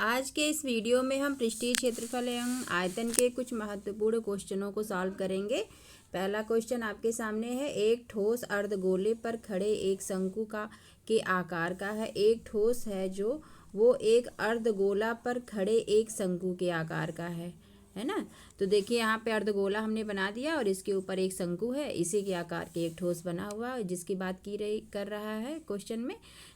आज के इस वीडियो में हम पृष्ठीय क्षेत्रफल एवं आयतन के कुछ महत्वपूर्ण क्वेश्चनों को सॉल्व करेंगे। पहला क्वेश्चन आपके सामने है। एक ठोस अर्धगोले पर खड़े एक शंकु के आकार का है। एक ठोस है जो वो एक अर्धगोला पर खड़े एक शंकु के आकार का है ना। तो देखिए यहाँ पे अर्धगोला हमने बना दिया और इसके ऊपर एक शंकु है, इसी के आकार के एक ठोस बना हुआ जिसकी बात कर रहा है क्वेश्चन में,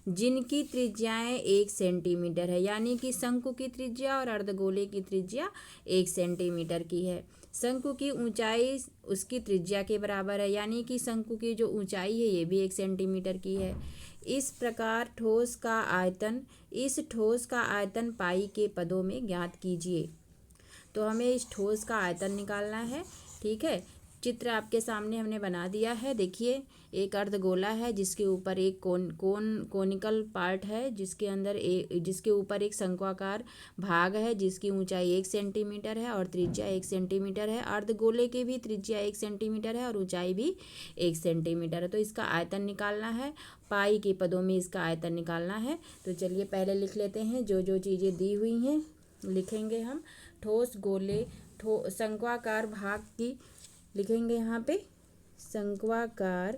जिनकी त्रिज्याएं 1 सेंटीमीटर है। यानी कि शंकु की त्रिज्या और अर्धगोले की त्रिज्या 1 सेंटीमीटर की है। शंकु की ऊंचाई उसकी त्रिज्या के बराबर है, यानी कि शंकु की जो ऊंचाई है ये भी 1 सेंटीमीटर की है। इस प्रकार इस ठोस का आयतन पाई के पदों में ज्ञात कीजिए। तो हमें इस ठोस का आयतन निकालना है। ठीक है, चित्र आपके सामने हमने बना दिया है। देखिए एक अर्धगोला है जिसके ऊपर एक कोनिकल पार्ट है, जिसके ऊपर एक शंक्वाकार भाग है जिसकी ऊंचाई 1 सेंटीमीटर है और त्रिज्या 1 सेंटीमीटर है। अर्धगोले की भी त्रिज्या 1 सेंटीमीटर है और ऊंचाई भी 1 सेंटीमीटर है। तो इसका आयतन निकालना है, पाई के पदों में इसका आयतन निकालना है। तो चलिए पहले लिख लेते हैं जो जो चीज़ें दी हुई हैं लिखेंगे हम। शंक्वाकार भाग की लिखेंगे यहाँ पे, शंक्वाकार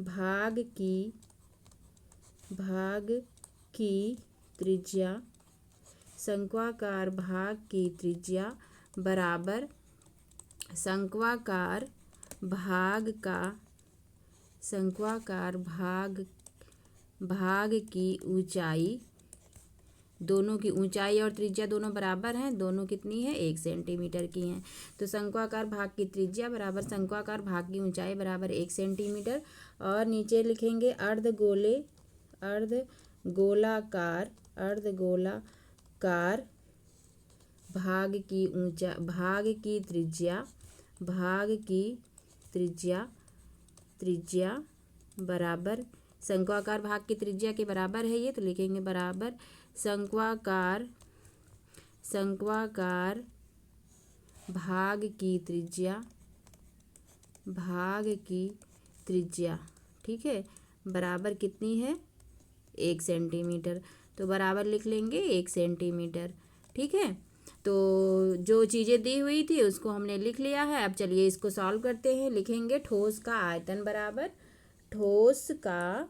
भाग की त्रिज्या, शंक्वाकार भाग की त्रिज्या बराबर शंक्वाकार भाग की ऊंचाई। दोनों की ऊंचाई और त्रिज्या दोनों बराबर हैं, दोनों कितनी है 1 सेंटीमीटर की हैं। तो शंक्वाकार भाग की त्रिज्या बराबर शंक्वाकार भाग की ऊंचाई बराबर 1 सेंटीमीटर। और नीचे लिखेंगे अर्धगोलाकार भाग की त्रिज्या बराबर शंक्वाकार भाग की त्रिज्या के बराबर है ये, तो लिखेंगे बराबर शंक्वाकार भाग की त्रिज्या ठीक है, बराबर कितनी है 1 सेंटीमीटर। तो बराबर लिख लेंगे 1 सेंटीमीटर। ठीक है, तो जो चीज़ें दी हुई थी उसको हमने लिख लिया है। अब चलिए इसको सॉल्व करते हैं। लिखेंगे ठोस का आयतन बराबर ठोस का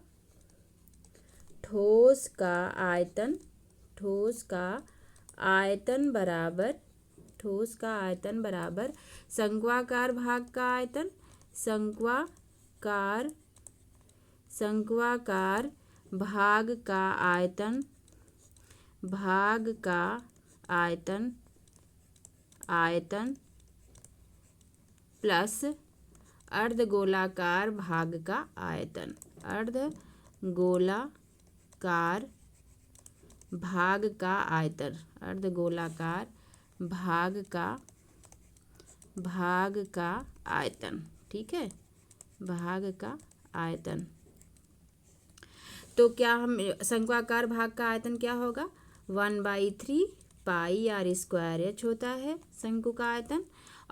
आयतन बराबर शंक्वाकार भाग का आयतन, शंक्वाकार भाग का आयतन प्लस अर्धगोलाकार भाग का आयतन। अर्धगोलाकार भाग का आयतन ठीक है, भाग का आयतन। तो क्या हम शंक्वाकार भाग का आयतन क्या होगा 1/3 पाई r स्क्वायर h होता है शंकु का आयतन।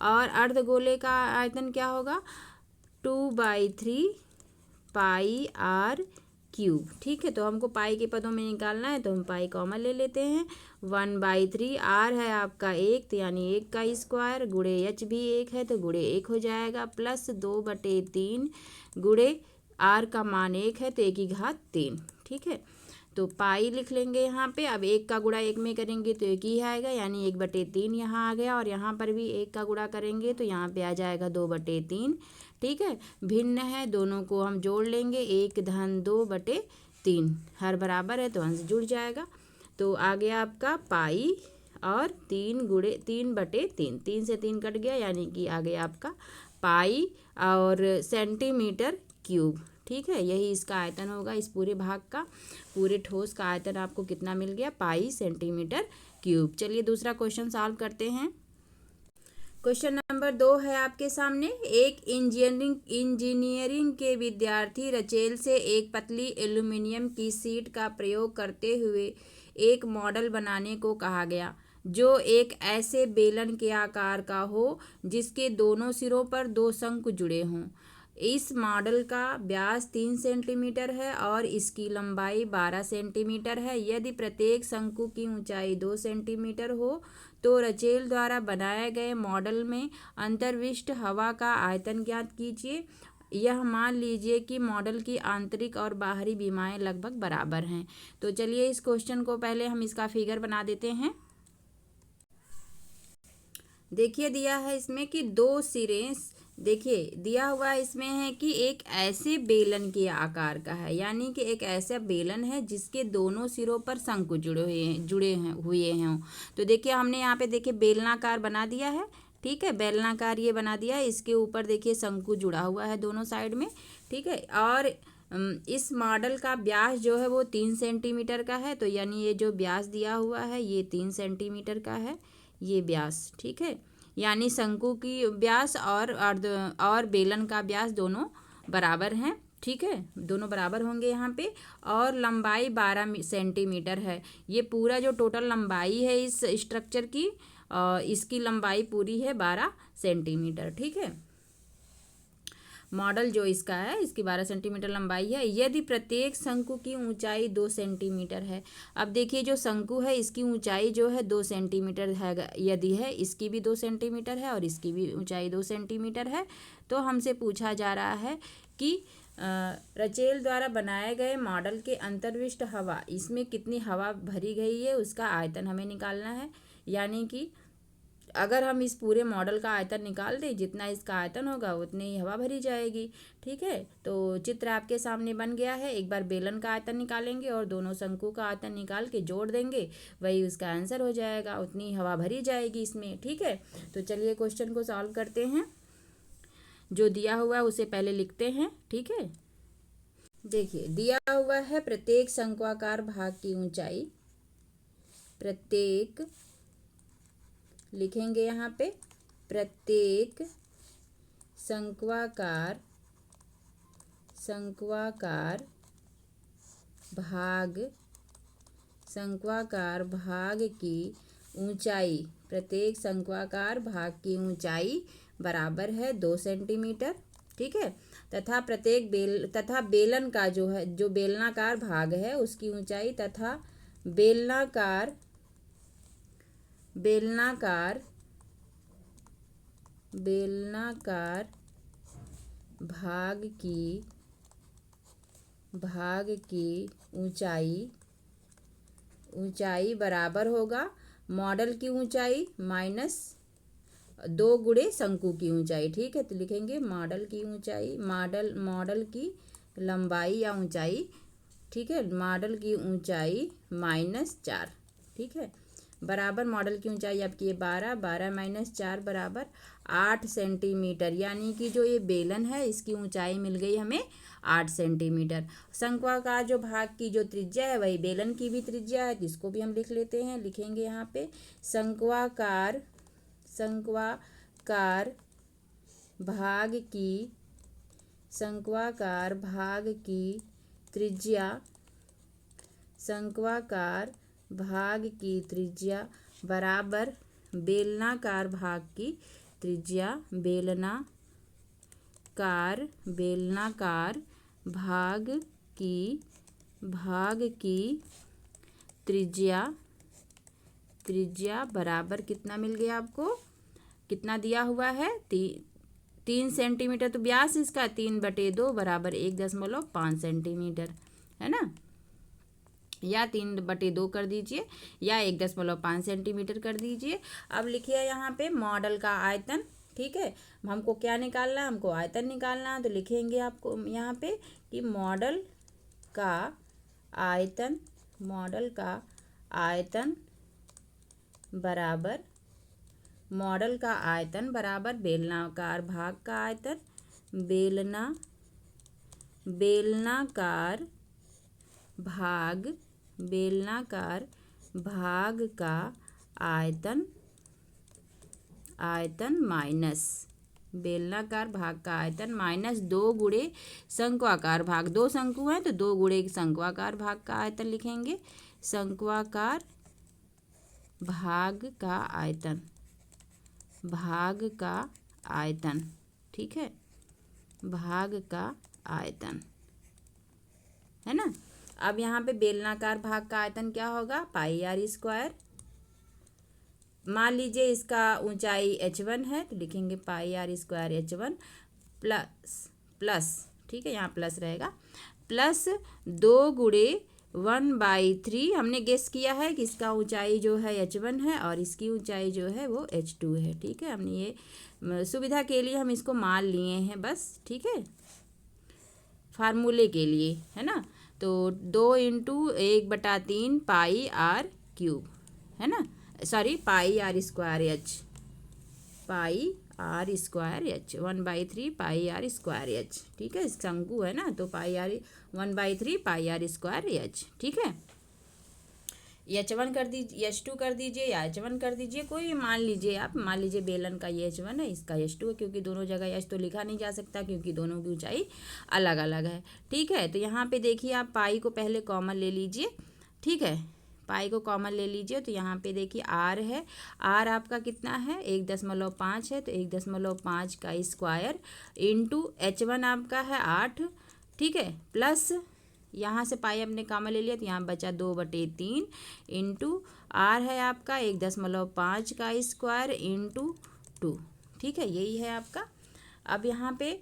और अर्धगोले का आयतन क्या होगा 2/3 पाई r क्यूब। ठीक है, तो हमको पाई के पदों में निकालना है तो हम पाई कॉमन ले लेते हैं। 1/3 r है आपका 1, तो यानी 1 का स्क्वायर, गुणे h भी 1 है तो गुणे 1 हो जाएगा, प्लस 2/3 गुणे r का मान 1 है तो 1 की घात 3। ठीक है, तो पाई लिख लेंगे यहाँ पे। अब 1 का गुणा 1 में करेंगे तो 1 ही आएगा, यानी 1/3 यहाँ आ गया। और यहाँ पर भी 1 का गुणा करेंगे तो यहाँ पे आ जाएगा 2/3। ठीक है, भिन्न है, दोनों को हम जोड़ लेंगे, 1 धन 2/3 हर बराबर है तो अंश जुड़ जाएगा। तो आ गया आपका पाई और 3/3, 3 से 3 कट गया, यानी कि आ गया आपका पाई और सेंटीमीटर क्यूब। ठीक है, यही इसका आयतन होगा। इस पूरे भाग का, पूरे ठोस का आयतन आपको कितना मिल गया पाई सेंटीमीटर क्यूब। चलिए दूसरा क्वेश्चन सॉल्व करते हैं। क्वेश्चन नंबर 2 है आपके सामने। एक इंजीनियरिंग के विद्यार्थी रचेल से एक पतली एल्यूमीनियम की शीट का प्रयोग करते हुए एक मॉडल बनाने को कहा गया जो एक ऐसे बेलन के आकार का हो जिसके दोनों सिरों पर 2 शंकु जुड़े हों। इस मॉडल का व्यास 3 सेंटीमीटर है और इसकी लंबाई 12 सेंटीमीटर है। यदि प्रत्येक शंकु की ऊंचाई 2 सेंटीमीटर हो तो रचेल द्वारा बनाए गए मॉडल में अंतर्विष्ट हवा का आयतन ज्ञात कीजिए। यह मान लीजिए कि मॉडल की आंतरिक और बाहरी विमाएं लगभग बराबर हैं। तो चलिए इस क्वेश्चन को पहले हम इसका फिगर बना देते हैं। देखिए दिया है इसमें कि दो सिरे, देखिए दिया हुआ इसमें है कि एक ऐसे बेलन के आकार का है, यानी कि एक ऐसा बेलन है जिसके दोनों सिरों पर शंकु जुड़े हैं। तो देखिए हमने यहाँ पे देखिए बेलनाकार बना दिया है, ठीक है, बेलनाकार ये बना दिया है। इसके ऊपर देखिए शंकु जुड़ा हुआ है दोनों साइड में, ठीक है। और इस मॉडल का व्यास जो है वो 3 सेंटीमीटर का है। तो यानी ये जो व्यास दिया हुआ है ये 3 सेंटीमीटर का है, ये व्यास, ठीक है। यानी शंकु की व्यास और बेलन का व्यास दोनों बराबर हैं, ठीक है, दोनों बराबर होंगे यहाँ पे। और लंबाई 12 सेंटीमीटर है। ये पूरा जो टोटल लंबाई है इस स्ट्रक्चर की, इसकी लंबाई पूरी है 12 सेंटीमीटर, ठीक है। मॉडल जो इसका है इसकी 12 सेंटीमीटर लंबाई है। यदि प्रत्येक शंकु की ऊंचाई 2 सेंटीमीटर है, अब देखिए जो शंकु है इसकी ऊंचाई जो है 2 सेंटीमीटर है, यदि है इसकी भी 2 सेंटीमीटर है और इसकी भी ऊंचाई 2 सेंटीमीटर है, तो हमसे पूछा जा रहा है कि रचेल द्वारा बनाए गए मॉडल के अंतर्विष्ट हवा, इसमें कितनी हवा भरी गई है उसका आयतन हमें निकालना है। यानी कि अगर हम इस पूरे मॉडल का आयतन निकाल दें, जितना इसका आयतन होगा उतनी ही हवा भरी जाएगी, ठीक है। तो चित्र आपके सामने बन गया है। एक बार बेलन का आयतन निकालेंगे और दोनों शंकु का आयतन निकाल के जोड़ देंगे, वही उसका आंसर हो जाएगा, उतनी हवा भरी जाएगी इसमें, ठीक है। तो चलिए क्वेश्चन को सॉल्व करते हैं। जो दिया हुआ है उसे पहले लिखते हैं, ठीक है। देखिए दिया हुआ है प्रत्येक शंक्वाकार भाग की ऊंचाई, प्रत्येक लिखेंगे यहाँ पे, प्रत्येक शंक्वाकार भाग की ऊंचाई, प्रत्येक शंक्वाकार भाग की ऊंचाई बराबर है 2 सेंटीमीटर, ठीक है। तथा बेलन का जो है, जो बेलनाकार भाग है उसकी ऊंचाई तथा बेलनाकार भाग की ऊंचाई बराबर होगा मॉडल की ऊंचाई माइनस 2 गुणे शंकु की ऊंचाई, ठीक है। तो लिखेंगे मॉडल की ऊंचाई, मॉडल की लंबाई या ऊंचाई, ठीक है, मॉडल की ऊंचाई -4, ठीक है, बराबर मॉडल की ऊंचाई आपकी 12 माइनस 4 बराबर 8 सेंटीमीटर। यानी कि जो ये बेलन है इसकी ऊंचाई मिल गई हमें 8 सेंटीमीटर। शंक्वाकार जो भाग की जो त्रिज्या है वही बेलन की भी त्रिज्या है, इसको भी हम लिख लेते हैं। लिखेंगे यहाँ पे शंक्वाकार भाग की त्रिज्या बराबर बेलनाकार भाग की त्रिज्या, बेलनाकार भाग की त्रिज्या बराबर कितना मिल गया आपको, कितना दिया हुआ है 3 सेंटीमीटर। तो व्यास इसका 3/2 बराबर 1.5 सेंटीमीटर है ना, या 3/2 कर दीजिए या 1.5 सेंटीमीटर कर दीजिए। अब लिखिए यहाँ पे मॉडल का आयतन, ठीक है। हमको क्या निकालना है, हमको आयतन निकालना है। तो लिखेंगे आपको यहाँ पे कि मॉडल का आयतन बराबर बेलनाकार भाग का आयतन, बेलनाकार भाग का आयतन माइनस बेलनाकार भाग का आयतन माइनस 2 गुणे शंक्वाकार भाग, 2 शंकु हैं तो 2 गुणे शंक्वाकार भाग का आयतन लिखेंगे, शंक्वाकार भाग का आयतन, ठीक है। भाग का आयतन, है ना। अब यहाँ पे बेलनाकार भाग का आयतन क्या होगा, पाई आर स्क्वायर। मान लीजिए इसका ऊंचाई h1 है तो लिखेंगे पाई आर स्क्वायर h1 प्लस, ठीक है, यहाँ प्लस रहेगा, प्लस 2 × 1/3। हमने गेस किया है कि इसका ऊंचाई जो है h1 है और इसकी ऊंचाई जो है वो h2 है, ठीक है। हमने ये सुविधा के लिए हम इसको मान लिए हैं बस, ठीक है, फार्मूले के लिए, है ना। तो 2 × 1/3 पाई आर क्यूब, है ना, sorry pi r square h, pi r square h 1/3 pi r square h, ठीक है, शंकु है ना, तो pi r 1/3 pi r square h, ठीक है। h1 कर दीजिए, h2 कर दीजिए या h1 कर दीजिए, कोई मान लीजिए आप, मान लीजिए बेलन का ये h1 है, इसका h2 है, क्योंकि दोनों जगह h तो लिखा नहीं जा सकता क्योंकि दोनों की ऊंचाई अलग अलग है, ठीक है। तो यहाँ पे देखिए आप पाई को पहले कॉमन ले लीजिए, ठीक है, पाई को कॉमन ले लीजिए। तो यहाँ पे देखिए आर है, आर आपका कितना है 1.5 है, तो 1.5 का स्क्वायर इंटू h1 आपका है 8, ठीक है, प्लस यहाँ से पाई हमने कॉमन ले लिया तो यहाँ बचा 2/3 इंटू आर है आपका 1.5 का स्क्वायर इंटू 2, ठीक है, यही है आपका। अब यहाँ पे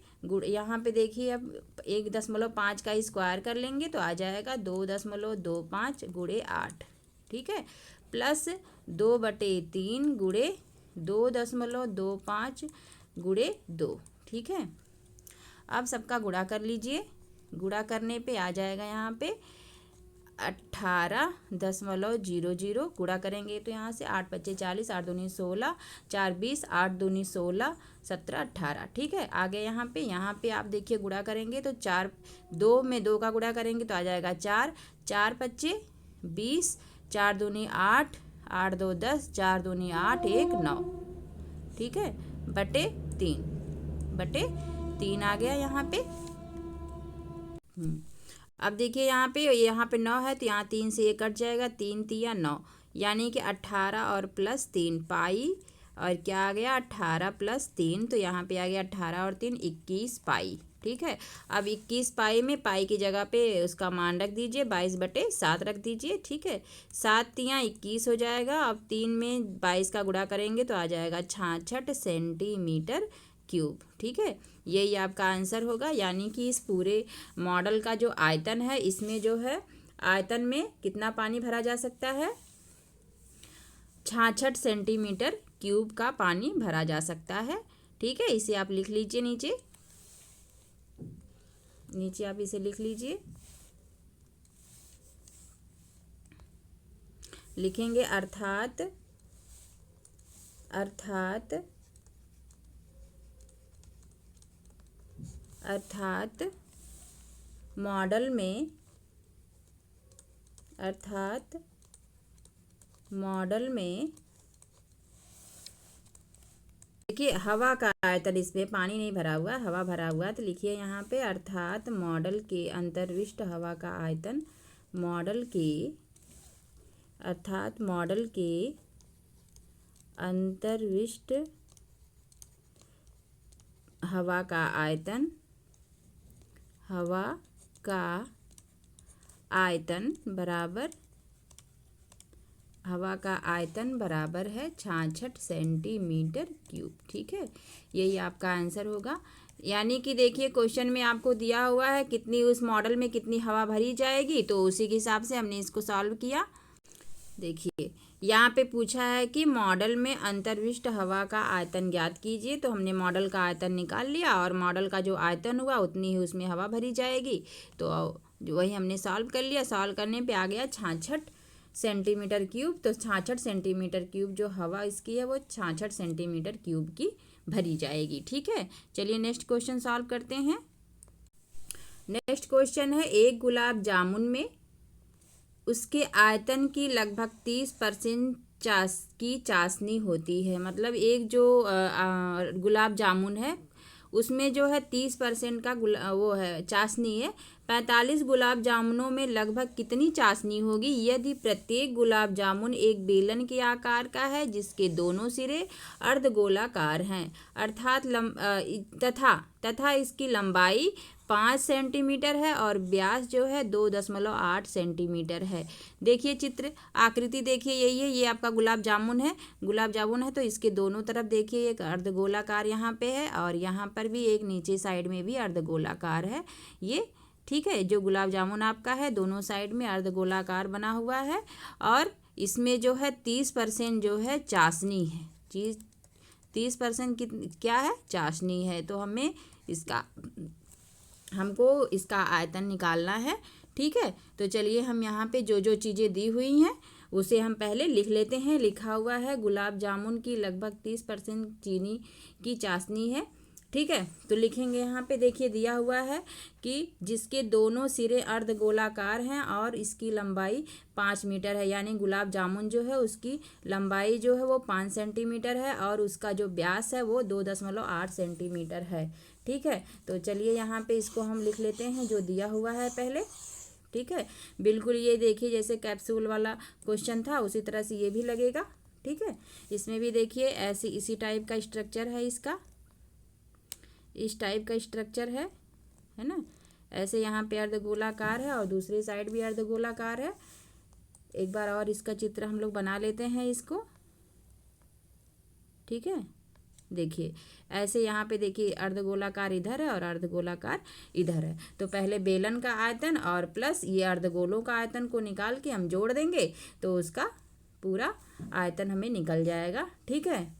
देखिए अब 1.5 का स्क्वायर कर लेंगे तो आ जाएगा 2.25 × 8, ठीक है, प्लस 2/3 × 2.25 × 2, ठीक है। अब सबका गुणा कर लीजिए, गुणा करने पे आ जाएगा यहाँ पे 18.00, गुणा करेंगे तो यहाँ से 8×5 = 40, 8×2 = 16, 4 × 20, 8×2 = 16, 17, 18, ठीक है। आगे यहाँ पे आप देखिए गुणा करेंगे तो 4, 2 में 2 का गुणा करेंगे तो आ जाएगा 4, 4 × 5 = 20, 4×2 = 8, 8×2 = 10, 4×2 = 8, 1 9, ठीक है, बटे 3 आ गया यहाँ पे। अब देखिए यहाँ पे 9 है तो यहाँ 3 से ये कट जाएगा, 3 × 3 = 9, यानी कि 18 और प्लस 3 पाई, और क्या आ गया 18 + 3, तो यहाँ पे आ गया 18 और 3 21 पाई, ठीक है। अब 21 पाई में पाई की जगह पे उसका मान रख दीजिए 22/7 रख दीजिए, ठीक है, 7 × 3 = 21 हो जाएगा। अब 3 में 22 का गुणा करेंगे तो आ जाएगा 66 सेंटीमीटर क्यूब, ठीक है, यही आपका आंसर होगा। यानी कि इस पूरे मॉडल का जो आयतन है, इसमें जो है आयतन में कितना पानी भरा जा सकता है, 66 सेंटीमीटर क्यूब का पानी भरा जा सकता है, ठीक है। इसे आप लिख लीजिए, नीचे आप इसे लिख लीजिए, लिखेंगे अर्थात मॉडल में देखिए हवा का आयतन, इसमें पानी नहीं भरा हुआ, हवा भरा हुआ, तो लिखिए यहाँ पे अर्थात मॉडल के अंतर्विष्ट हवा का आयतन, मॉडल के अंतर्विष्ट हवा का आयतन बराबर है 66 सेंटीमीटर क्यूब, ठीक है, यही आपका आंसर होगा। यानी कि देखिए क्वेश्चन में आपको दिया हुआ है कितनी उस मॉडल में कितनी हवा भरी जाएगी, तो उसी के हिसाब से हमने इसको सॉल्व किया। देखिए यहाँ पे पूछा है कि मॉडल में अंतर्विष्ट हवा का आयतन ज्ञात कीजिए, तो हमने मॉडल का आयतन निकाल लिया और मॉडल का जो आयतन हुआ उतनी ही उसमें हवा भरी जाएगी, तो वही हमने सॉल्व कर लिया। सॉल्व करने पे आ गया 66 सेंटीमीटर क्यूब, तो 66 सेंटीमीटर क्यूब जो हवा इसकी है वो 66 सेंटीमीटर क्यूब की भरी जाएगी, ठीक है। चलिए नेक्स्ट क्वेश्चन सॉल्व करते हैं। नेक्स्ट क्वेश्चन है, एक गुलाब जामुन में उसके आयतन की लगभग 30% की चाशनी होती है। मतलब एक जो गुलाब जामुन है उसमें जो है 30% का वो है चाशनी है। 45 गुलाब जामुनों में लगभग कितनी चाशनी होगी यदि प्रत्येक गुलाब जामुन एक बेलन के आकार का है जिसके दोनों सिरे अर्धगोलाकार हैं, अर्थात तथा इसकी लंबाई 5 सेंटीमीटर है और व्यास जो है 2.8 सेंटीमीटर है। देखिए चित्र आकृति देखिए, यही है, ये आपका गुलाब जामुन है। तो इसके दोनों तरफ देखिए एक अर्धगोलाकार यहाँ पे है और यहाँ पर भी एक नीचे साइड में भी अर्धगोलाकार है ये, ठीक है। जो गुलाब जामुन आपका है दोनों साइड में अर्धगोलाकार बना हुआ है और इसमें जो है 30% जो है चाशनी है। 30% क्या है, चाशनी है। तो हमको इसका आयतन निकालना है, ठीक है। तो चलिए हम यहाँ पे जो जो चीज़ें दी हुई हैं उसे हम पहले लिख लेते हैं। लिखा हुआ है गुलाब जामुन की लगभग 30% चीनी की चाशनी है, ठीक है। तो लिखेंगे यहाँ पे, देखिए दिया हुआ है कि जिसके दोनों सिरे अर्धगोलाकार हैं और इसकी लंबाई 5 मीटर है, यानी गुलाब जामुन जो है उसकी लंबाई जो है वो 5 सेंटीमीटर है और उसका जो व्यास है वो 2.8 सेंटीमीटर है, ठीक है। तो चलिए यहाँ पे इसको हम लिख लेते हैं जो दिया हुआ है पहले, ठीक है। बिल्कुल ये देखिए जैसे कैप्सूल वाला क्वेश्चन था उसी तरह से ये भी लगेगा, ठीक है। इसमें भी देखिए ऐसी इसी टाइप का स्ट्रक्चर है, इसका इस टाइप का स्ट्रक्चर है ना। ऐसे यहाँ पे अर्धगोलाकार है और दूसरी साइड भी अर्धगोलाकार है। एक बार और इसका चित्र हम लोग बना लेते हैं इसको, ठीक है। देखिए ऐसे यहाँ पे देखिए अर्धगोलाकार इधर है और अर्धगोलाकार इधर है। तो पहले बेलन का आयतन और प्लस ये अर्धगोलों का आयतन को निकाल के हम जोड़ देंगे तो उसका पूरा आयतन हमें निकल जाएगा, ठीक है।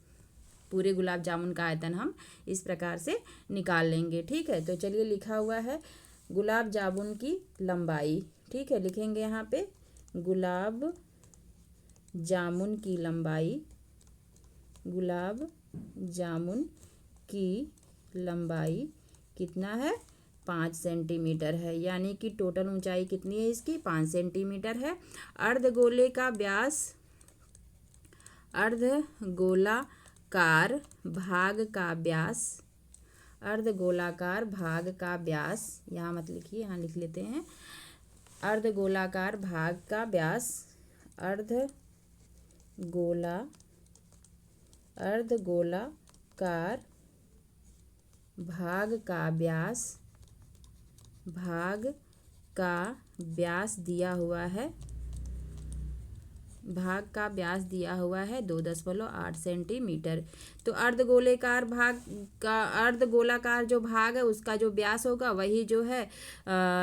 पूरे गुलाब जामुन का आयतन हम इस प्रकार से निकाल लेंगे, ठीक है। तो चलिए लिखा हुआ है गुलाब जामुन की लंबाई, ठीक है। लिखेंगे यहाँ पे गुलाब जामुन की लंबाई, गुलाब जामुन की लंबाई कितना है, 5 सेंटीमीटर है, यानी कि टोटल ऊंचाई कितनी है इसकी, 5 सेंटीमीटर है। अर्धगोले का व्यास, अर्धगोलाकार भाग का व्यास, अर्धगोलाकार भाग का व्यास, यहाँ मत लिखिए यहाँ लिख लेते हैं, अर्धगोलाकार भाग का व्यास, अर्धगोलाकार भाग का व्यास दिया हुआ है, भाग का व्यास दिया हुआ है 2.8 सेंटीमीटर। तो अर्धगोलाकार जो भाग है उसका जो व्यास होगा वही जो है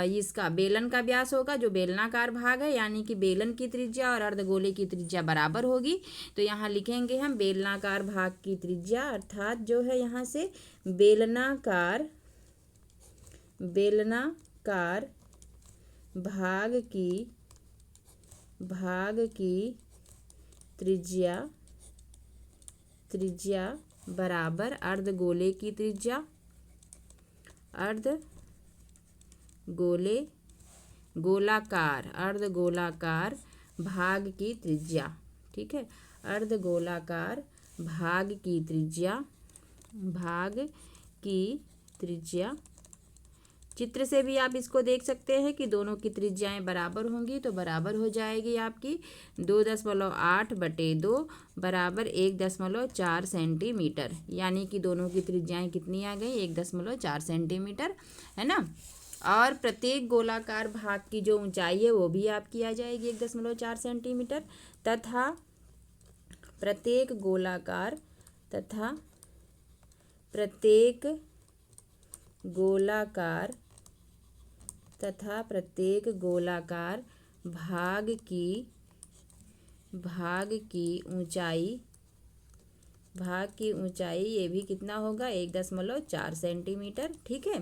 इसका बेलन का व्यास होगा, जो बेलनाकार भाग है, यानी कि बेलन की त्रिज्या और अर्धगोले की त्रिज्या बराबर होगी। तो यहाँ लिखेंगे हम बेलनाकार भाग की त्रिज्या, अर्थात जो है यहाँ से बेलनाकार भाग की त्रिज्या बराबर अर्धगोले की त्रिज्या, अर्धगोलाकार भाग की त्रिज्या, ठीक है। अर्धगोलाकार भाग की त्रिज्या चित्र से भी आप इसको देख सकते हैं कि दोनों की त्रिज्याएं बराबर होंगी, तो बराबर हो जाएगी आपकी 2.8/2 बराबर 1.4 सेंटीमीटर, यानी कि दोनों की त्रिज्याएं कितनी आ गई, 1.4 सेंटीमीटर, है ना। और प्रत्येक गोलाकार भाग की जो ऊंचाई है वो भी आपकी आ जाएगी 1.4 सेंटीमीटर, तथा प्रत्येक गोलाकार भाग की ऊंचाई ये भी कितना होगा, 1.4 सेंटीमीटर, ठीक है।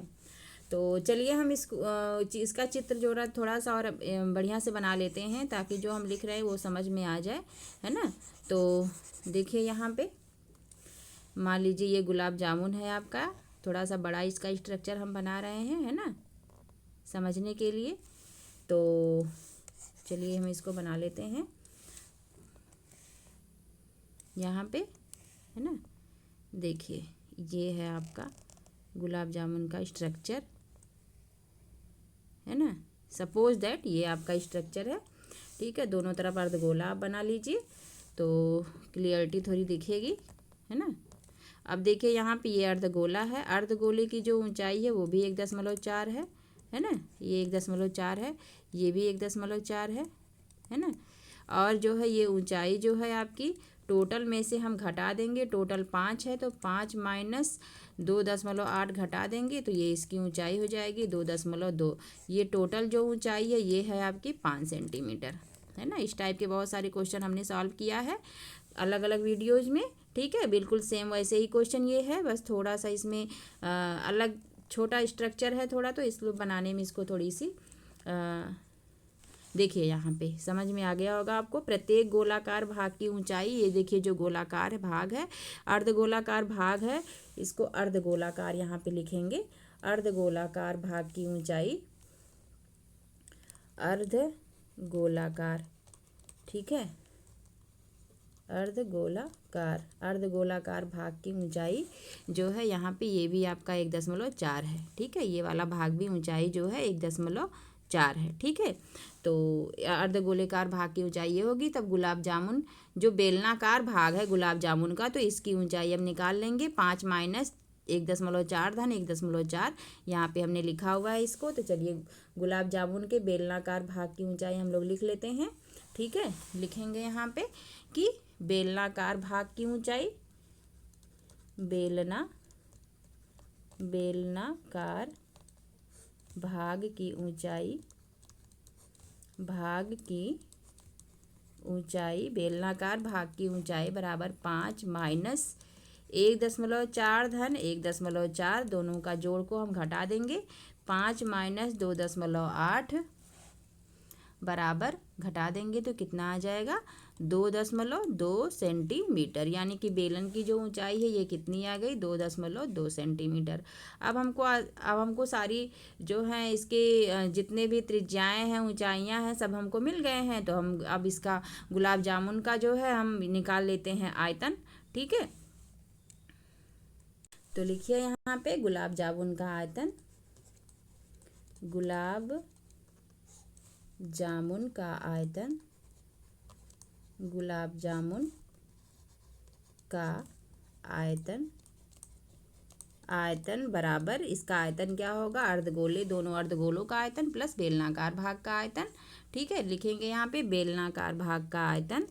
तो चलिए हम इसका चित्र जो थोड़ा सा और बढ़िया से बना लेते हैं ताकि जो हम लिख रहे हैं वो समझ में आ जाए, है ना। तो देखिए यहाँ पे मान लीजिए ये गुलाब जामुन है आपका, थोड़ा सा बड़ा इसका स्ट्रक्चर हम बना रहे हैं, है ना, समझने के लिए। तो चलिए हम इसको बना लेते हैं यहाँ पे, है ना। देखिए ये है आपका गुलाब जामुन का स्ट्रक्चर है ना। सपोज दैट ये आपका स्ट्रक्चर है, ठीक है। दोनों तरफ अर्धगोला आप बना लीजिए तो क्लियरिटी थोड़ी दिखेगी, है ना। अब देखिए यहाँ पे ये अर्धगोला है, अर्धगोले की जो ऊंचाई है वो भी 1.4 है ना। ये 1.4 है, ये भी 1.4 है ना। और जो है ये ऊंचाई जो है आपकी टोटल में से हम घटा देंगे, टोटल 5 है तो 5 माइनस 2.8 घटा देंगे तो ये इसकी ऊंचाई हो जाएगी 2.2। ये टोटल जो ऊंचाई है ये है आपकी 5 सेंटीमीटर, है ना। इस टाइप के बहुत सारे क्वेश्चन हमने सॉल्व किया है अलग अलग वीडियोज़ में, ठीक है। बिल्कुल सेम वैसे ही क्वेश्चन ये है, बस थोड़ा सा इसमें अलग छोटा स्ट्रक्चर है थोड़ा, तो इसलिए बनाने में इसको थोड़ी सी देखिए यहाँ पे समझ में आ गया होगा आपको। प्रत्येक गोलाकार भाग की ऊंचाई, ये देखिए जो गोलाकार भाग है, अर्धगोलाकार भाग है, इसको अर्धगोलाकार यहाँ पे लिखेंगे। अर्धगोलाकार भाग की ऊंचाई, अर्धगोलाकार, ठीक है। अर्धगोलाकार भाग की ऊंचाई जो है यहाँ पे ये भी आपका 1.4 है, ठीक है। ये वाला भाग भी ऊंचाई जो है 1.4 है, ठीक है। तो अर्धगोलाकार भाग की ऊंचाई ये होगी। तब गुलाब जामुन जो बेलनाकार भाग है गुलाब जामुन का, तो इसकी ऊंचाई हम निकाल लेंगे। 5 माइनस 1.4 धन 1.4 यहाँ पे हमने लिखा हुआ है इसको। तो चलिए गुलाब जामुन के बेलनाकार भाग की ऊंचाई हम लोग लिख लेते हैं, ठीक है। लिखेंगे यहाँ पे कि बेलनाकार भाग की ऊंचाई, बेलनाकार भाग की ऊंचाई, बेलनाकार भाग की ऊंचाई बराबर 5 माइनस 1.4 धन 1.4, दोनों का जोड़ को हम घटा देंगे। 5 माइनस 2.8 बराबर घटा देंगे तो कितना आ जाएगा 2.2 सेंटीमीटर, यानी कि बेलन की जो ऊंचाई है ये कितनी आ गई 2.2 सेंटीमीटर। अब हमको सारी जो हैं इसके जितने भी त्रिज्याएं हैं ऊंचाइयां हैं सब हमको मिल गए हैं। तो हम अब इसका गुलाब जामुन का जो है हम निकाल लेते हैं आयतन, ठीक है। तो लिखिए यहाँ पे गुलाब जामुन का आयतन, गुलाब जामुन का आयतन, गुलाब जामुन का आयतन बराबर, इसका आयतन क्या होगा अर्धगोले, दोनों अर्धगोलों का आयतन प्लस बेलनाकार भाग का आयतन, ठीक है। लिखेंगे यहाँ पे बेलनाकार भाग का आयतन,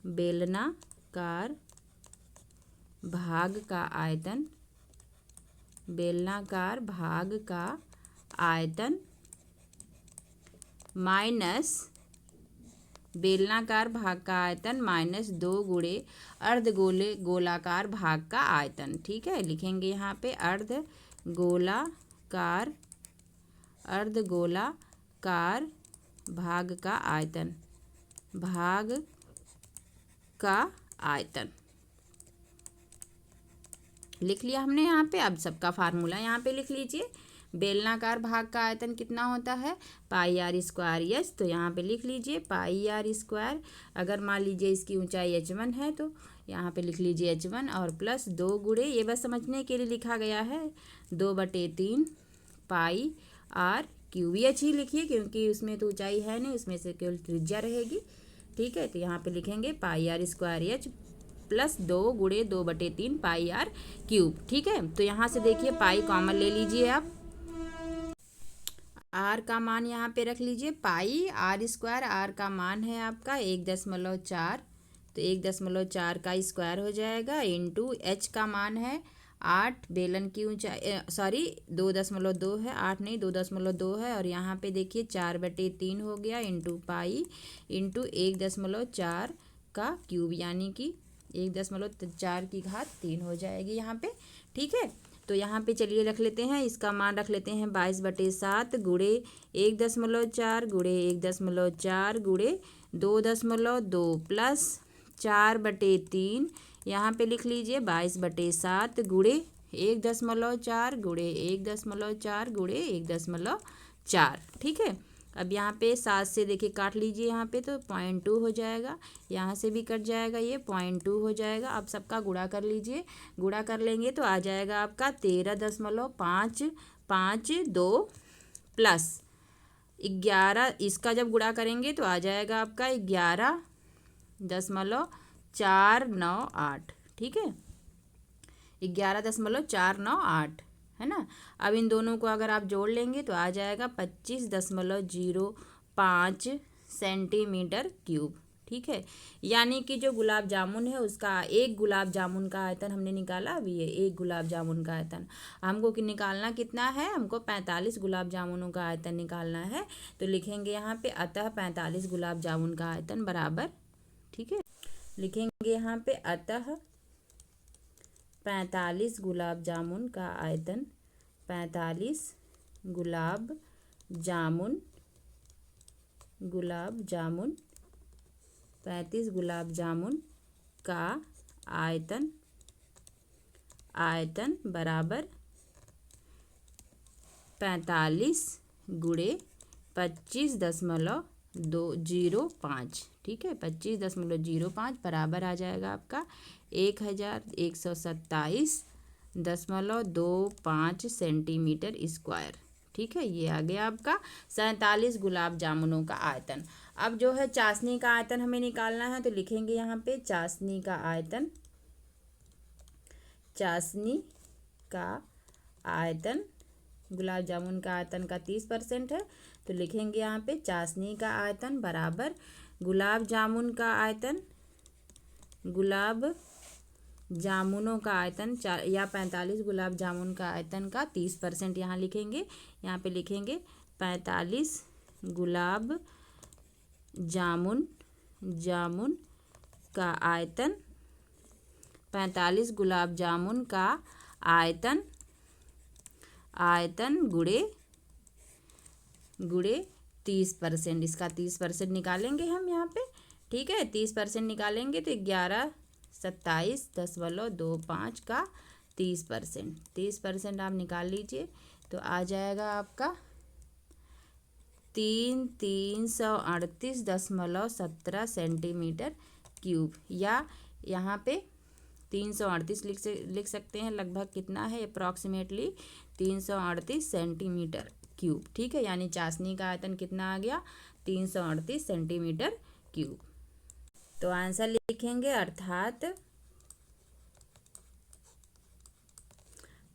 बेलनाकार भाग का आयतन, बेलनाकार भाग का आयतन माइनस बेलनाकार भाग का आयतन माइनस 2 गुणे गोलाकार भाग का आयतन, ठीक है। लिखेंगे यहाँ पे अर्धगोलाकार भाग का आयतन, लिख लिया हमने यहाँ पे। अब सबका फार्मूला यहाँ पे लिख लीजिए। बेलनाकार भाग का आयतन कितना होता है पाई आर स्क्वायर एच, तो यहाँ पे लिख लीजिए पाई आर स्क्वायर। अगर मान लीजिए इसकी ऊंचाई h1 है तो यहाँ पे लिख लीजिए h1 और प्लस 2 गुणे, ये बस समझने के लिए लिखा गया है 2/3 पाई आर क्यूब। एच ही लिखिए क्योंकि उसमें तो ऊंचाई है नहीं, उसमें से केवल त्रिज्या रहेगी, ठीक है। तो यहाँ पे लिखेंगे पाई आर स्क्वायर एच प्लस 2 गुणे 2/3 पाई आर क्यूब, ठीक है। तो यहाँ से देखिए पाई कॉमन ले लीजिए आप, आर का मान यहाँ पे रख लीजिए पाई आर स्क्वायर, आर का मान है आपका 1.4, तो 1.4 का स्क्वायर हो जाएगा इंटू एच का मान है 8, बेलन की ऊंचाई 2.2 है, 8 नहीं 2.2 है। और यहाँ पे देखिए 4/3 हो गया इंटू पाई इंटू 1.4 का क्यूब, यानी कि 1.4 की घात 3 हो जाएगी यहाँ पे, ठीक है। तो यहाँ पे चलिए रख लेते हैं, इसका मान रख लेते हैं 22/7 गुणे 1.4 गुणे 1.4 गुणे 2.2 प्लस 4/3, यहाँ पे लिख लीजिए 22/7 गुणे 1.4 गुणे 1.4 गुणे 1.4, ठीक है। अब यहाँ पे 7 से देखिए काट लीजिए, यहाँ पे तो 0.2 हो जाएगा, यहाँ से भी कट जाएगा, ये 0.2 हो जाएगा। अब सबका गुणा कर लीजिए, गुणा कर लेंगे तो आ जाएगा आपका 13.552 प्लस 11, इसका जब गुणा करेंगे तो आ जाएगा आपका 11.498, ठीक है, 11.498 है ना। अब इन दोनों को अगर आप जोड़ लेंगे तो आ जाएगा 25.05 सेंटीमीटर क्यूब, ठीक है। यानी कि जो गुलाब जामुन है उसका, एक गुलाब जामुन का आयतन हमने निकाला। अभी ये एक गुलाब जामुन का आयतन हमको निकालना कितना है, हमको 45 गुलाब जामुनों का आयतन निकालना है। तो लिखेंगे यहाँ पे अतः 45 गुलाब जामुन का आयतन बराबर, ठीक है, लिखेंगे यहाँ पे अतः 45 गुलाब जामुन का आयतन, 45 गुलाब जामुन 35 गुलाब जामुन का आयतन बराबर 45 गुणे 25.05, ठीक है, 25.05 बराबर आ जाएगा आपका 1127.25 सेंटीमीटर स्क्वायर, ठीक है। ये आ गया आपका 47 गुलाब जामुनों का आयतन। अब जो है चाशनी का आयतन हमें निकालना है, तो लिखेंगे यहाँ पे चाशनी का आयतन गुलाब जामुन का आयतन का 30% है, तो लिखेंगे यहाँ पे चाशनी का आयतन बराबर गुलाब जामुनों का आयतन या 45 गुलाब जामुन का आयतन का 30% यहाँ लिखेंगे। यहाँ पे लिखेंगे 45 गुलाब जामुन का आयतन, 45 गुलाब जामुन का आयतन गुणे 30%, इसका 30% निकालेंगे हम यहाँ पे, ठीक है। 30% निकालेंगे तो 1127.25 का 30% आप निकाल लीजिए तो आ जाएगा आपका 338.17 सेंटीमीटर क्यूब, या यहाँ पे 338 लिख सकते हैं, लगभग कितना है अप्रॉक्सीमेटली 338 सेंटीमीटर क्यूब, ठीक है। यानी चाशनी का आयतन कितना आ गया 338 सेंटीमीटर क्यूब। तो आंसर लिखेंगे अर्थात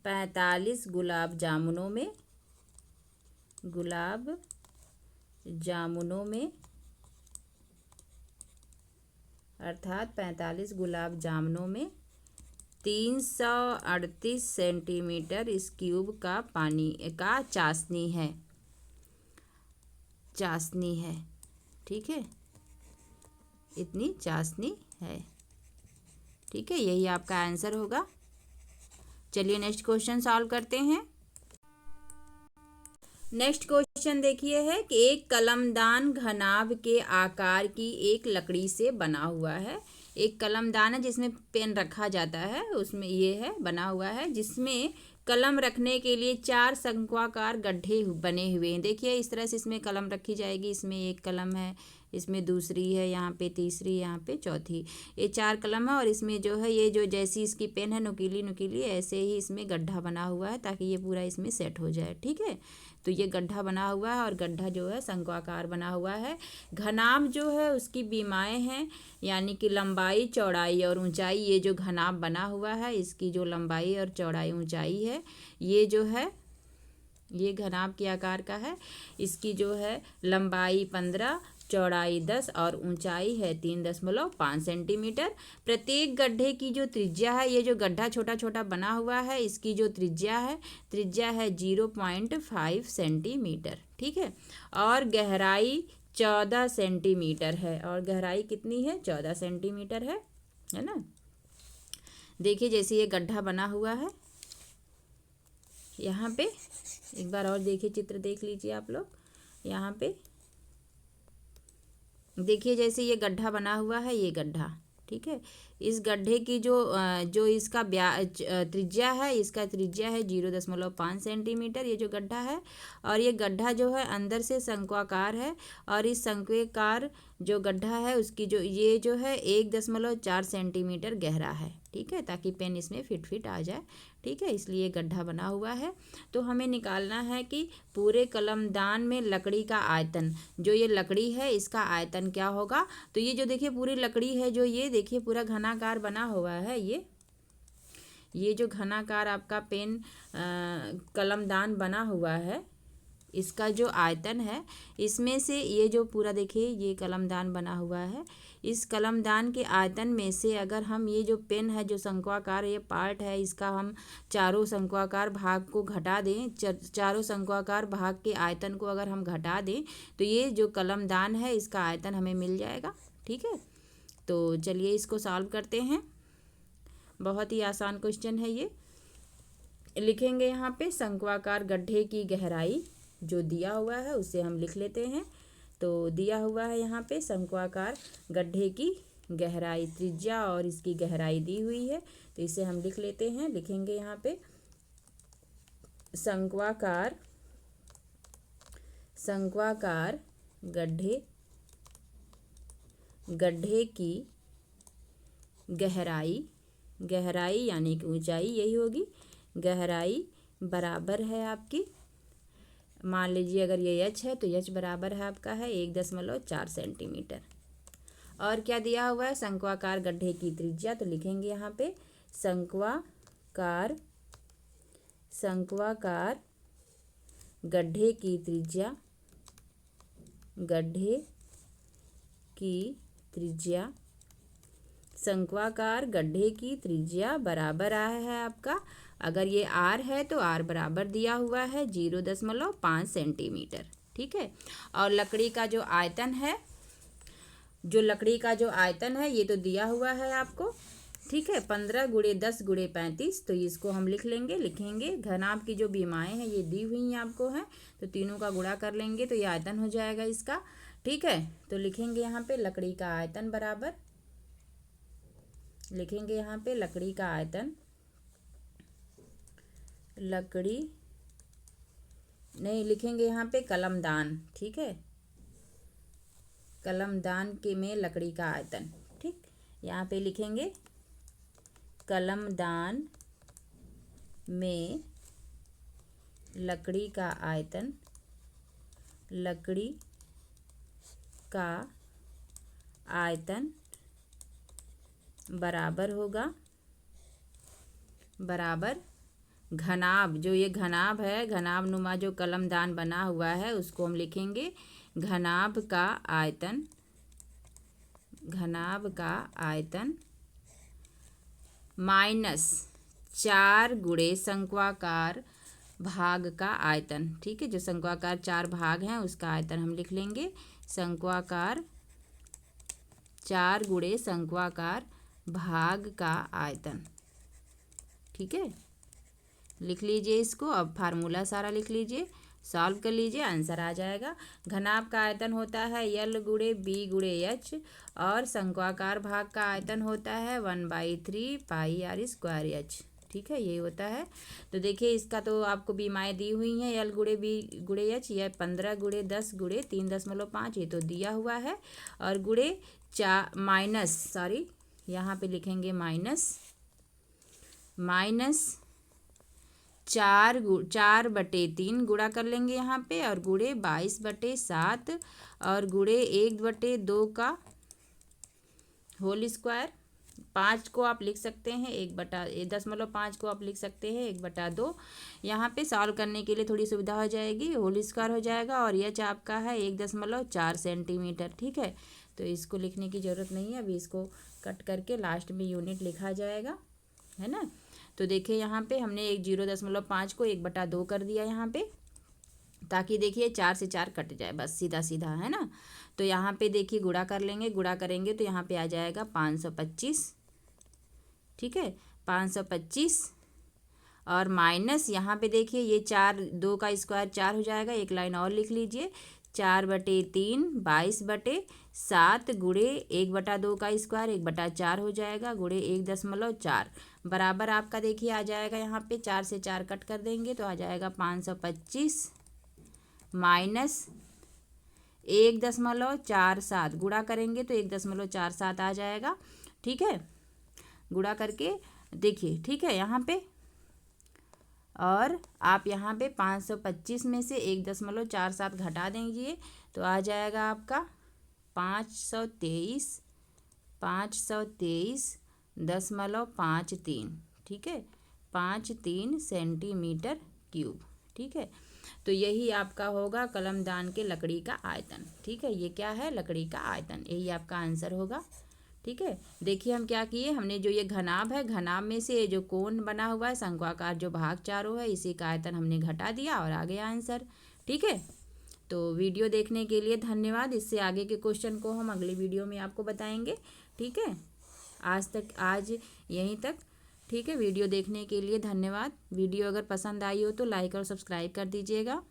45 गुलाब जामुनों में अर्थात 45 गुलाब जामुनों में 338 सेंटीमीटर इस क्यूब का पानी का चाशनी है, ठीक है, इतनी चाशनी है, ठीक है। यही आपका आंसर होगा। चलिए नेक्स्ट क्वेश्चन सॉल्व करते हैं। नेक्स्ट क्वेश्चन देखिए है कि एक कलमदान घनाभ के आकार की एक लकड़ी से बना हुआ है। एक कलमदान है जिसमें पेन रखा जाता है, उसमें ये है बना हुआ है, जिसमें कलम रखने के लिए 4 शंक्वाकार गड्ढे बने हुए हैं। देखिए इस तरह से इसमें कलम रखी जाएगी, इसमें एक कलम है, इसमें दूसरी है, यहाँ पे तीसरी, यहाँ पे चौथी, ये 4 कलम है। और इसमें जो है ये जो जैसी इसकी पेन है नुकीली ऐसे ही इसमें गड्ढा बना हुआ है ताकि ये पूरा इसमें सेट हो जाए, ठीक है। तो ये गड्ढा बना हुआ है और गड्ढा जो है शंक्वाकार बना हुआ है। घनाभ जो है उसकी बीमाएँ हैं, यानी कि लंबाई, चौड़ाई और ऊंचाई। ये जो घनाभ बना हुआ है इसकी जो लंबाई और चौड़ाई ऊंचाई है, ये जो है ये घनाभ के आकार का है। इसकी जो है लंबाई 15, चौड़ाई 10 और ऊंचाई है 3.5 सेंटीमीटर। प्रत्येक गड्ढे की जो त्रिज्या है, ये जो गड्ढा छोटा छोटा बना हुआ है इसकी जो त्रिज्या है 0.5 सेंटीमीटर, ठीक है। और गहराई 14 सेंटीमीटर है, और गहराई कितनी है 14 सेंटीमीटर है ना। देखिए जैसे ये गड्ढा बना हुआ है, यहाँ पे एक बार और देखिए, चित्र देख लीजिए आप लोग। यहाँ पे देखिए जैसे ये गड्ढा बना हुआ है, ये गड्ढा, ठीक है, इस गड्ढे की जो इसका त्रिज्या है, इसका त्रिज्या है 0.5 सेंटीमीटर, ये जो गड्ढा है। और ये गड्ढा जो है अंदर से शंक्वाकार है, और इस शंक्वाकार जो गड्ढा है उसकी ये जो है 1.4 सेंटीमीटर गहरा है। ठीक है, ताकि पेन इसमें फिट आ जाए। ठीक है, इसलिए गड्ढा बना हुआ है। तो हमें निकालना है कि पूरे कलमदान में लकड़ी का आयतन, जो ये लकड़ी है इसका आयतन क्या होगा। तो ये जो देखिए पूरी लकड़ी है, जो ये देखिए पूरा घनाकार बना हुआ है, ये जो घनाकार आपका पेन कलमदान बना हुआ है, इसका जो आयतन है, इसमें से ये जो पूरा देखिए ये कलमदान बना हुआ है, इस कलमदान के आयतन में से अगर हम ये जो पेन है, जो शंक्वाकार ये पार्ट है, इसका हम चारों शंक्वाकार भाग को घटा दें, चारों शंक्वाकार भाग के आयतन को अगर हम घटा दें, तो ये जो कलमदान है इसका आयतन हमें मिल जाएगा। ठीक है, तो चलिए इसको सॉल्व करते हैं। बहुत ही आसान क्वेश्चन है ये। लिखेंगे यहाँ पे शंक्वाकार गड्ढे की गहराई जो दिया हुआ है उसे हम लिख लेते हैं। तो दिया हुआ है यहाँ पे शंक्वाकार गड्ढे की गहराई, त्रिज्या और इसकी गहराई दी हुई है, तो इसे हम लिख लेते हैं। लिखेंगे यहाँ पे शंक्वाकार गड्ढे की गहराई यानी कि ऊंचाई यही होगी, गहराई बराबर है आपकी, मान लीजिए अगर ये h है तो h बराबर है आपका है 1.4 सेंटीमीटर। और क्या दिया हुआ है, शंक्वाकार गड्ढे की त्रिज्या, तो लिखेंगे यहाँ पे शंक्वाकार गड्ढे की त्रिज्या, शंक्वाकार गड्ढे की त्रिज्या बराबर आया है आपका, अगर ये r है तो r बराबर दिया हुआ है 0.5 सेंटीमीटर। ठीक है, और लकड़ी का जो आयतन है, ये तो दिया हुआ है आपको। ठीक है, 15 × 10 × 35, तो इसको हम लिखेंगे घनाभ की जो बीमाएँ हैं ये दी हुई हैं आपको हैं, तो तीनों का गुणा कर लेंगे तो ये आयतन हो जाएगा इसका। ठीक है, तो लिखेंगे यहाँ पे लकड़ी का आयतन बराबर, लिखेंगे यहाँ पे लकड़ी का आयतन, लिखेंगे यहाँ पे कलमदान। ठीक है, कलमदान के में लकड़ी का आयतन। ठीक, यहाँ पे लिखेंगे कलमदान में लकड़ी का आयतन, लकड़ी का आयतन बराबर होगा, बराबर घनाभ, जो ये घनाभ है, घनाभ नुमा जो कलमदान बना हुआ है उसको हम लिखेंगे घनाभ का आयतन माइनस 4 × शंक्वाकार भाग का आयतन। ठीक है, जो शंक्वाकार 4 भाग हैं उसका आयतन हम लिख लेंगे, शंक्वाकार 4 × शंक्वाकार भाग का आयतन। ठीक है, लिख लीजिए इसको। अब फार्मूला सारा लिख लीजिए, सॉल्व कर लीजिए, आंसर आ जाएगा। घनाभ का आयतन होता है L × B × H, और शंक्वाकार भाग का आयतन होता है 1/3 πr² H। ठीक है, यही होता है। तो देखिए इसका तो आपको बीमाएँ दी हुई हैं, L × B × H, यह 15 × 10 × 3.5 ये तो दिया हुआ है, और गुणे यहाँ पे लिखेंगे माइनस 4/3 गुणा कर लेंगे यहाँ पे, और गुणे 22/7, और गुणे 1/2 का होल स्क्वायर। 5 को आप लिख सकते हैं 1/5 को आप लिख सकते हैं 1/2। यहाँ पे सॉल्व करने के लिए थोड़ी सुविधा हो जाएगी, होल स्क्वायर हो जाएगा, और यह आपका है 1.4 सेंटीमीटर। ठीक है, तो इसको लिखने की ज़रूरत नहीं है, अभी इसको कट करके लास्ट में यूनिट लिखा जाएगा, है ना। तो देखिए यहाँ पे हमने 0.5 को 1/2 कर दिया यहाँ पे, ताकि देखिए 4 से 4 कट जाए, बस सीधा सीधा, है ना। तो यहाँ पे देखिए गुणा कर लेंगे, गुणा करेंगे तो यहाँ पे आ जाएगा 525। ठीक है, 525, और माइनस यहाँ पे देखिए ये 4, 2 का स्क्वायर 4 हो जाएगा, एक लाइन और लिख लीजिए, 4/3 22/7 गुणे 1/2 का स्क्वायर 1/4 हो जाएगा, गुणे 1.4 बराबर आपका देखिए आ जाएगा यहाँ पे 4 से 4 कट कर देंगे तो आ जाएगा 525 माइनस 1.47 गुणा करेंगे तो 1.47 आ जाएगा। ठीक है, गुणा करके देखिए, ठीक है यहाँ पे, और आप यहाँ पे 525 में से 1.47 घटा देंगे तो आ जाएगा आपका 523.53। ठीक है, 53 सेंटीमीटर क्यूब। ठीक है, तो यही आपका होगा कलमदान के लकड़ी का आयतन। ठीक है, ये क्या है, लकड़ी का आयतन, यही आपका आंसर होगा। ठीक है, देखिए हम क्या किए, हमने जो ये घनाभ है, घनाभ में से जो कोण बना हुआ है शंक्वाकार जो भाग चारों है, इसी का आयतन हमने घटा दिया और आ गया आंसर। ठीक है, तो वीडियो देखने के लिए धन्यवाद। इससे आगे के क्वेश्चन को हम अगली वीडियो में आपको बताएंगे। ठीक है, आज यहीं तक। ठीक है, वीडियो देखने के लिए धन्यवाद। वीडियो अगर पसंद आई हो तो लाइक और सब्सक्राइब कर दीजिएगा।